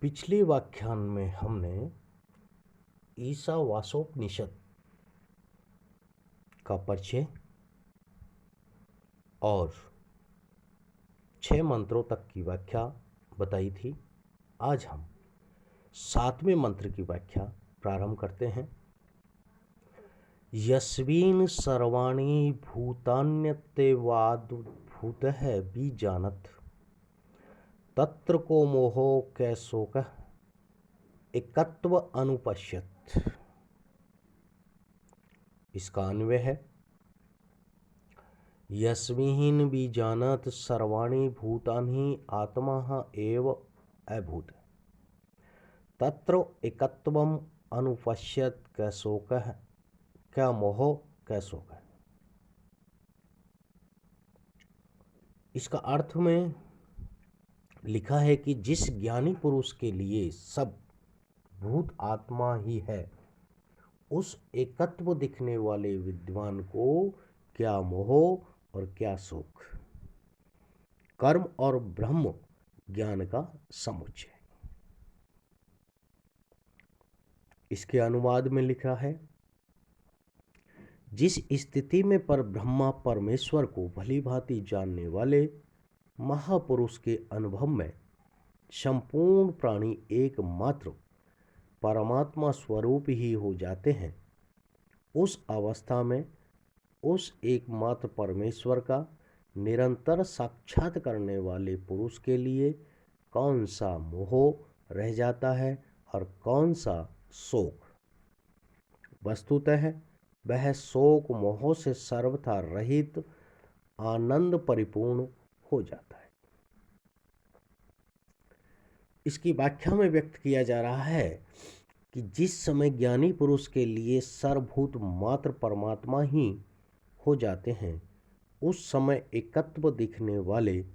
पिछले व्याख्यान में हमने ईशावास्योपनिषद का परिचय और 6 मंत्रों तक की व्याख्या बताई थी। आज हम 7वें मंत्र की व्याख्या प्रारंभ करते हैं। यस्मिन् सर्वाणि भूतान्यत्येवादुद्भूतः बीजानत् तत्र को मोहो कैशोकः एकत्व अनुपश्यत्। इसका अन्वय है यस्मिन् बीजानत् सर्वाणि भूतानि आत्मा एव अभूत् तत्र एकत्वम् अनुपश्यत् कैशोकः क्या मोहो कैशोकः। इसका अर्थ में लिखा है कि जिस ज्ञानी पुरुष के लिए सब भूत आत्मा ही है, उस एकत्व दिखने वाले विद्वान को क्या मोह और क्या शोक। कर्म और ब्रह्म ज्ञान का समुच्चय। इसके अनुवाद में लिखा है जिस स्थिति में पर ब्रह्मा परमेश्वर को भली भांति जानने वाले महापुरुष के अनुभव में संपूर्ण प्राणी एकमात्र परमात्मा स्वरूप ही हो जाते हैं, उस अवस्था में उस एकमात्र परमेश्वर का निरंतर साक्षात करने वाले पुरुष के लिए कौन सा मोह रह जाता है और कौन सा शोक। वस्तुतः वह शोक मोह से सर्वथा रहित आनंद परिपूर्ण हो जाता है। इसकी व्याख्या में व्यक्त किया जा रहा है कि जिस समय ज्ञानी पुरुष के लिए सर्वभूत मात्र परमात्मा ही हो जाते हैं, उस समय एकत्व दिखने वाले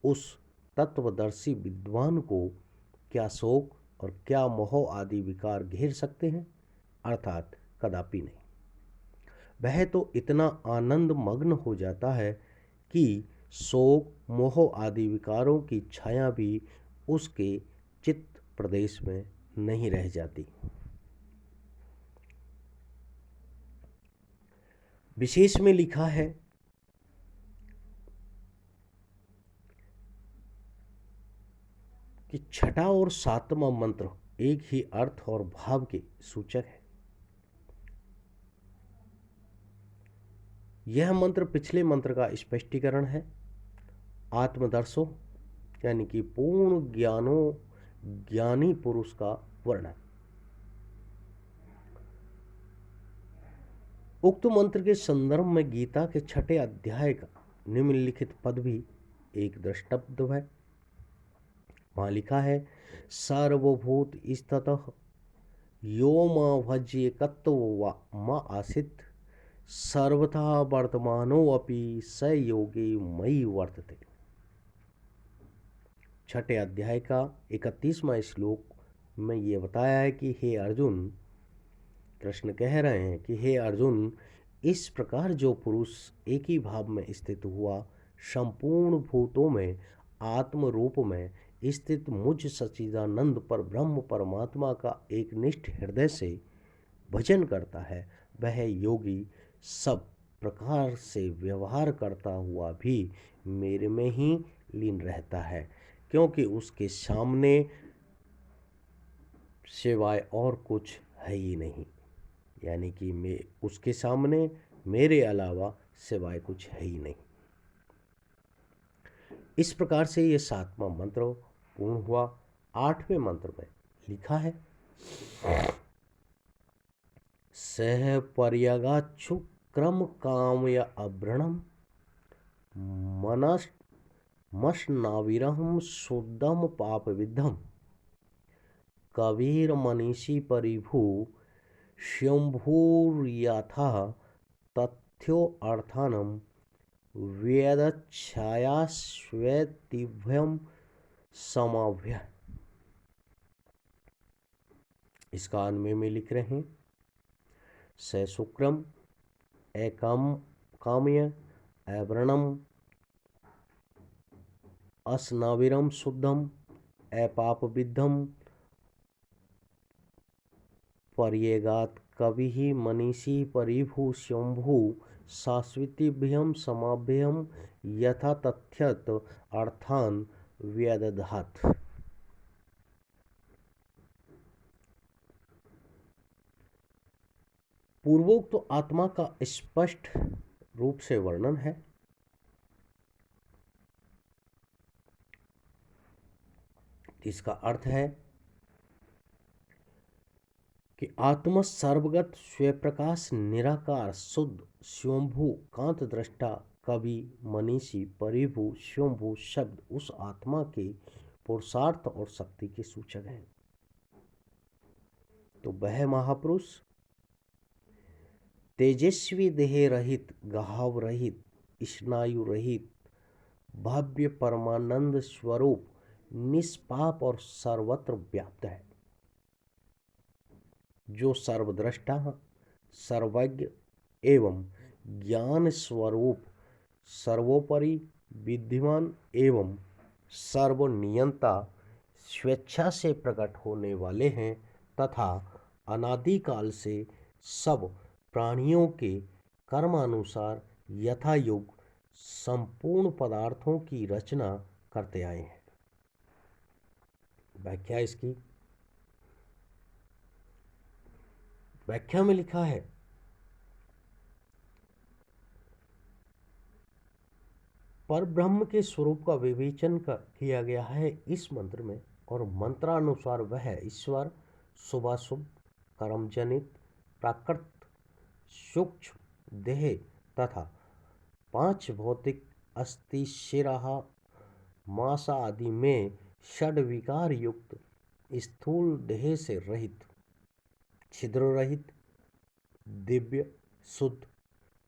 उस तत्वदर्शी विद्वान को क्या शोक और क्या मोह आदि विकार घेर सकते हैं, अर्थात कदापि नहीं। वह तो इतना आनंद मग्न हो जाता है कि शोक मोह आदि विकारों की छाया भी उसके चित्त प्रदेश में नहीं रह जाती। विशेष में लिखा है कि 6वां और 7वां मंत्र एक ही अर्थ और भाव के सूचक है। यह मंत्र पिछले मंत्र का स्पष्टीकरण है। आत्मदर्शो यानी कि पूर्ण ज्ञानी पुरुष का वर्णन। उक्त मंत्र के संदर्भ में गीता के 6ठे अध्याय का निम्नलिखित पद भी एक द्रष्टव्य है। वहां लिखा है सर्वभूत स्थितः यो मां भज्येकत्व मां आसित सर्वथा वर्तमानो अपि स योगी मयि वर्तते। 6ठे अध्याय का 31वां श्लोक में ये बताया है कि हे अर्जुन, कृष्ण कह रहे हैं कि हे अर्जुन, इस प्रकार जो पुरुष एक ही भाव में स्थित हुआ संपूर्ण भूतों में आत्म रूप में स्थित मुझ सच्चिदानंद पर ब्रह्म परमात्मा का एक निष्ठ हृदय से भजन करता है, वह योगी सब प्रकार से व्यवहार करता हुआ भी मेरे में ही लीन रहता है, क्योंकि उसके सामने सिवाय और कुछ है ही नहीं। यानी कि उसके सामने मेरे अलावा सिवाय कुछ है ही नहीं। इस प्रकार से ये 7वां मंत्र पूर्ण हुआ। 8वें मंत्र में लिखा है सह पर्यगाच्छु क्रम कामय अभ्रणम मशनाविरहम शुद्धम पाप विद्धम कबीर मनीषी परिभू शंभूर्यथा तथ्यो अर्थानम वेदच्छाया स्वेतिभ्यम समाभ्य। इसका अन्वय में लिख रहे हैं स शुक्रम एकम काम्य अवरणम अस्नाविरम शुद्धम अपाप विद्धम पर्येगात् कविः मनीषी परिभू शंभु शाश्वतीभ्यं समाभ्यं यथा तथ्यत अर्थान व्यदधात्। पूर्वोक्त तो आत्मा का स्पष्ट रूप से वर्णन है। इसका अर्थ है कि आत्मा सर्वगत स्वप्रकाश निराकार शुद्ध स्वयंभू कांत दृष्टा कवि मनीषी परिभू स्वयंभू शब्द उस आत्मा के पुरुषार्थ और शक्ति के सूचक हैं। तो वह महापुरुष तेजस्वी देह रहित, घाव रहित, स्नायु रहित, भव्य परमानंद स्वरूप निष्पाप और सर्वत्र व्याप्त है, जो सर्वद्रष्टा सर्वज्ञ एवं ज्ञान स्वरूप सर्वोपरि विद्यमान एवं सर्वनियंता स्वेच्छा से प्रकट होने वाले हैं तथा अनादिकाल से सब प्राणियों के कर्मानुसार यथायोग संपूर्ण पदार्थों की रचना करते आए हैं। व्याख्या में लिखा है, पर ब्रह्म के स्वरूप का विवेचन किया गया है इस मंत्र में, और मंत्रानुसार वह ईश्वर शुभाशुभ कर्मजनित प्राकृत सूक्ष्म देह तथा 5 भौतिक अस्थि शिरा मासा आदि में षड विकार युक्त स्थूल देह से रहित, छिद्र रहित, दिव्य शुद्ध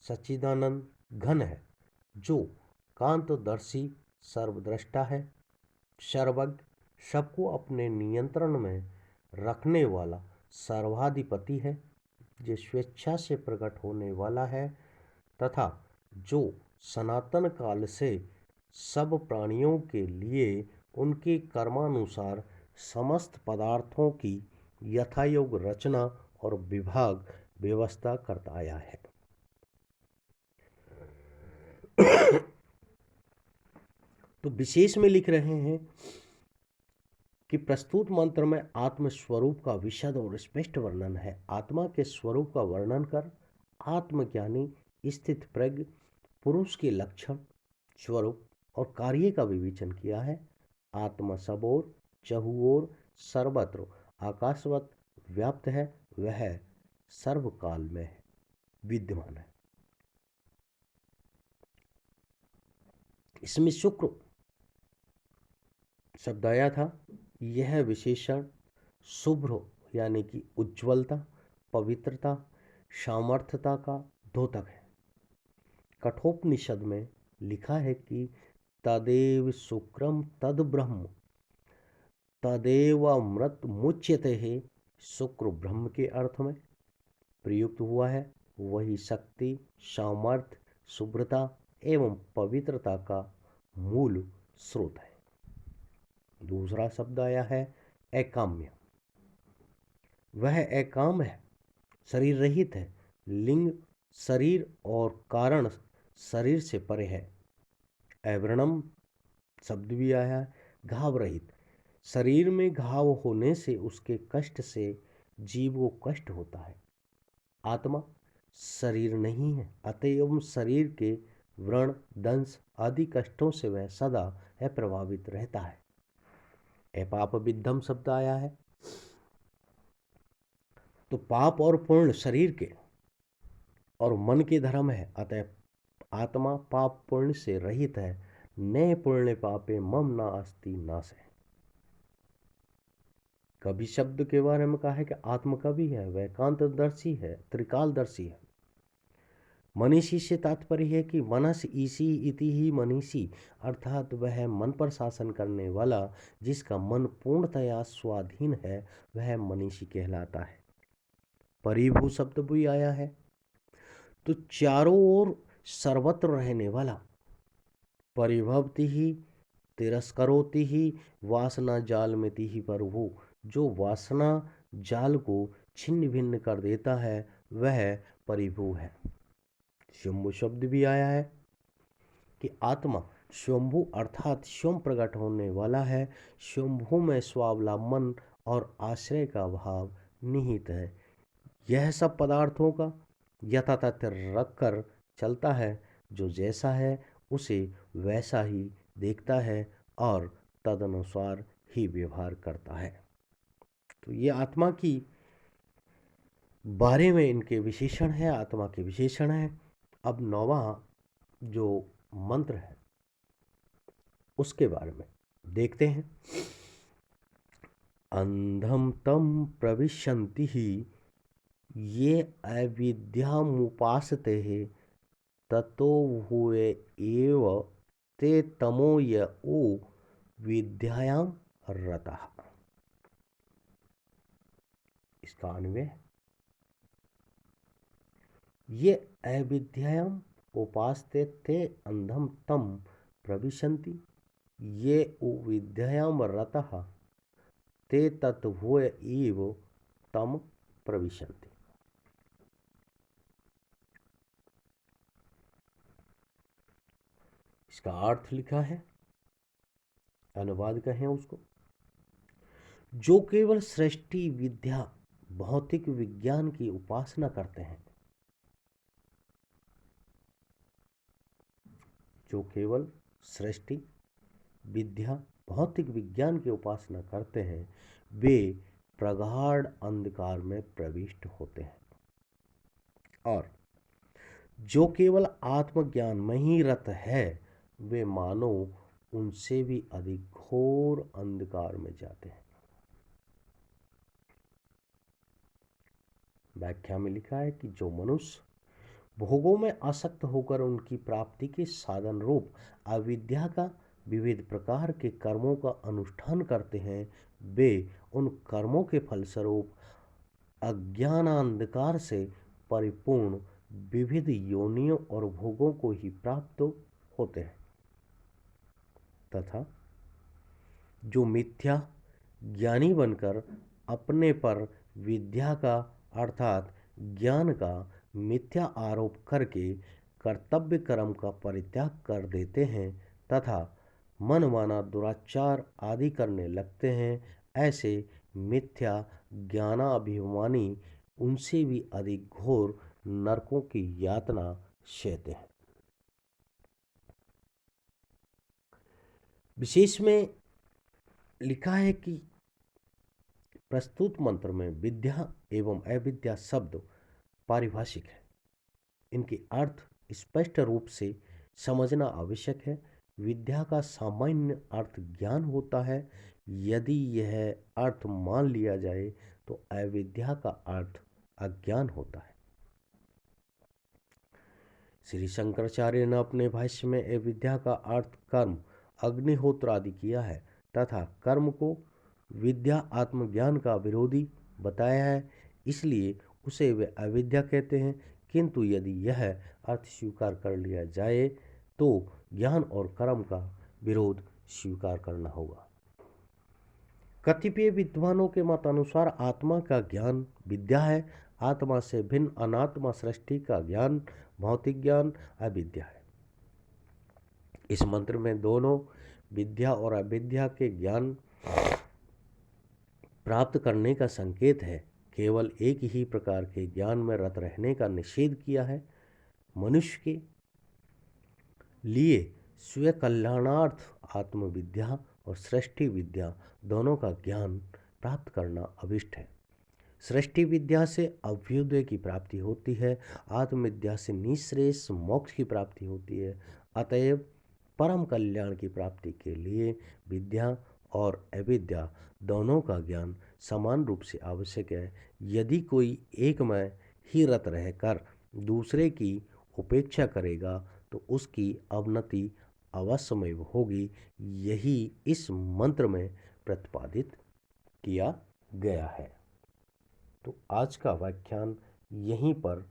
सच्चिदानंद घन है, जो कांतदर्शी सर्वद्रष्टा है, सर्वज्ञ सबको अपने नियंत्रण में रखने वाला सर्वाधिपति है, जो स्वेच्छा से प्रकट होने वाला है तथा जो सनातन काल से सब प्राणियों के लिए उनके कर्मानुसार समस्त पदार्थों की यथायोग रचना और विभाग व्यवस्था करता आया है। तो विशेष में लिख रहे हैं कि प्रस्तुत मंत्र में आत्म स्वरूप का विशद और स्पष्ट वर्णन है। आत्मा के स्वरूप का वर्णन कर आत्मज्ञानी स्थित प्रज्ञ पुरुष के लक्षण, स्वरूप और कार्य का विवेचन किया है। आत्मा सबोर चहुओर सर्वत्र आकाशवत व्याप्त है, वह सर्वकाल में है, विद्यमान है। इसमें शुक्र शब्द आया था। यह विशेषण शुभ्र यानी कि उज्ज्वलता, पवित्रता, सामर्थ्यता का द्योतक है। कठोपनिषद में लिखा है कि तदेव शुक्रम तद ब्रह्म तदेव अमृत मुच्यते है। शुक्र ब्रह्म के अर्थ में प्रयुक्त हुआ है, वही शक्ति, सामर्थ्य, शुभ्रता एवं पवित्रता का मूल स्रोत है। दूसरा शब्द आया है एकाम्य। वह एकाम है, शरीर रहित है, लिंग शरीर और कारण शरीर से परे है। अवर्णम शब्द भी आया है, घाव रहित। शरीर में घाव होने से उसके कष्ट से जीव को कष्ट होता है। आत्मा शरीर नहीं है, अतएव शरीर के व्रण, दंश आदि कष्टों से वह सदा अप्रभावित रहता है। अपाप विद्धम शब्द आया है, तो पाप और पुण्य शरीर के और मन के धर्म है, अतः आत्मा पाप पुण्य से रहित है। न पुण्य पापे मम ना अस्ति नाश है। कवि शब्द के बारे में कहा है कि आत्म कवि है, वह कांतदर्शी है, त्रिकालदर्शी है। मनीषी से तात्पर्य है कि मनस ईसी इति ही मनीषी, अर्थात वह मन पर शासन करने वाला, जिसका मन पूर्णतया स्वाधीन है, वह मनीषी कहलाता है। परिभू शब्द भी आया है, तो चारों ओर सर्वत्र रहने वाला। परिभवति ही तिरस्करोति ही वासना जाल में ही प्रभु, जो वासना जाल को छिन्न भिन्न कर देता है वह परिभू है। स्वयंभू शब्द भी आया है कि आत्मा स्वयंभू अर्थात स्वयं प्रकट होने वाला है। स्वयंभू में स्वावलंबन और आश्रय का भाव निहित है। यह सब पदार्थों का यथातथ रखकर चलता है। जो जैसा है उसे वैसा ही देखता है और तदनुसार ही व्यवहार करता है। तो ये आत्मा की बारे में इनके विशेषण है, आत्मा के विशेषण है। अब 9वां जो मंत्र है उसके बारे में देखते हैं। अंधम तम प्रविशन्ति ही ये अविद्यामुपासते ततो भूय एव ते तमो य ओ विद्यायाम रतः। इसका अन्वय, ये अविद्यायाम उपासते ते अंधम तम प्रविशन्ति ये विद्यायाम रतः ते तद्भूय एव तम प्रविशन्ति। इसका अर्थ लिखा है, अनुवाद कहें उसको। जो केवल सृष्टि विद्या भौतिक विज्ञान की उपासना करते हैं, जो केवल सृष्टि विद्या भौतिक विज्ञान की उपासना करते हैं, वे प्रगाढ़ अंधकार में प्रविष्ट होते हैं। और जो केवल आत्मज्ञान में ही रत है, वे मानो उनसे भी अधिक घोर अंधकार में जाते हैं। व्याख्या में लिखा है कि जो मनुष्य भोगों में आसक्त होकर उनकी प्राप्ति के साधन रूप अविद्या का विविध प्रकार के कर्मों का अनुष्ठान करते हैं, वे उन कर्मों के फलस्वरूप अज्ञानांधकार से परिपूर्ण विविध योनियों और भोगों को ही प्राप्त होते हैं। तथा जो मिथ्या ज्ञानी बनकर अपने पर विद्या का अर्थात ज्ञान का मिथ्या आरोप करके कर्तव्य कर्म का परित्याग कर देते हैं तथा मनमाना दुराचार आदि करने लगते हैं, ऐसे मिथ्या ज्ञानाभिमानी उनसे भी अधिक घोर नरकों की यातना सहते हैं। विशेष में लिखा है कि प्रस्तुत मंत्र में विद्या एवं अविद्या शब्द पारिभाषिक है। इनके अर्थ स्पष्ट रूप से समझना आवश्यक है। विद्या का सामान्य अर्थ ज्ञान होता है। यदि यह अर्थ मान लिया जाए तो अविद्या का अर्थ अज्ञान होता है। श्री शंकराचार्य ने अपने भाष्य में अविद्या का अर्थ कर्म अग्निहोत्र आदि किया है तथा कर्म को विद्या आत्मज्ञान का विरोधी बताया है, इसलिए उसे वे अविद्या कहते हैं। किंतु यदि यह अर्थ स्वीकार कर लिया जाए तो ज्ञान और कर्म का विरोध स्वीकार करना होगा। कतिपय विद्वानों के मत अनुसार आत्मा का ज्ञान विद्या है, आत्मा से भिन्न अनात्मा सृष्टि का ज्ञान भौतिक ज्ञान अविद्या है। इस मंत्र में दोनों विद्या और अविद्या के ज्ञान प्राप्त करने का संकेत है। केवल एक ही प्रकार के ज्ञान में रत रहने का निषेध किया है। मनुष्य के लिए स्व कल्याणार्थ आत्मविद्या और सृष्टि विद्या दोनों का ज्ञान प्राप्त करना अभिष्ट है। सृष्टि विद्या से अभ्युदय की प्राप्ति होती है, आत्मविद्या से निःश्रेयस मोक्ष की प्राप्ति होती है। अतएव परम कल्याण की प्राप्ति के लिए विद्या और अविद्या दोनों का ज्ञान समान रूप से आवश्यक है। यदि कोई एक में ही रत रहकर दूसरे की उपेक्षा करेगा तो उसकी अवनति अवश्यमेव होगी। यही इस मंत्र में प्रतिपादित किया गया है। तो आज का व्याख्यान यहीं पर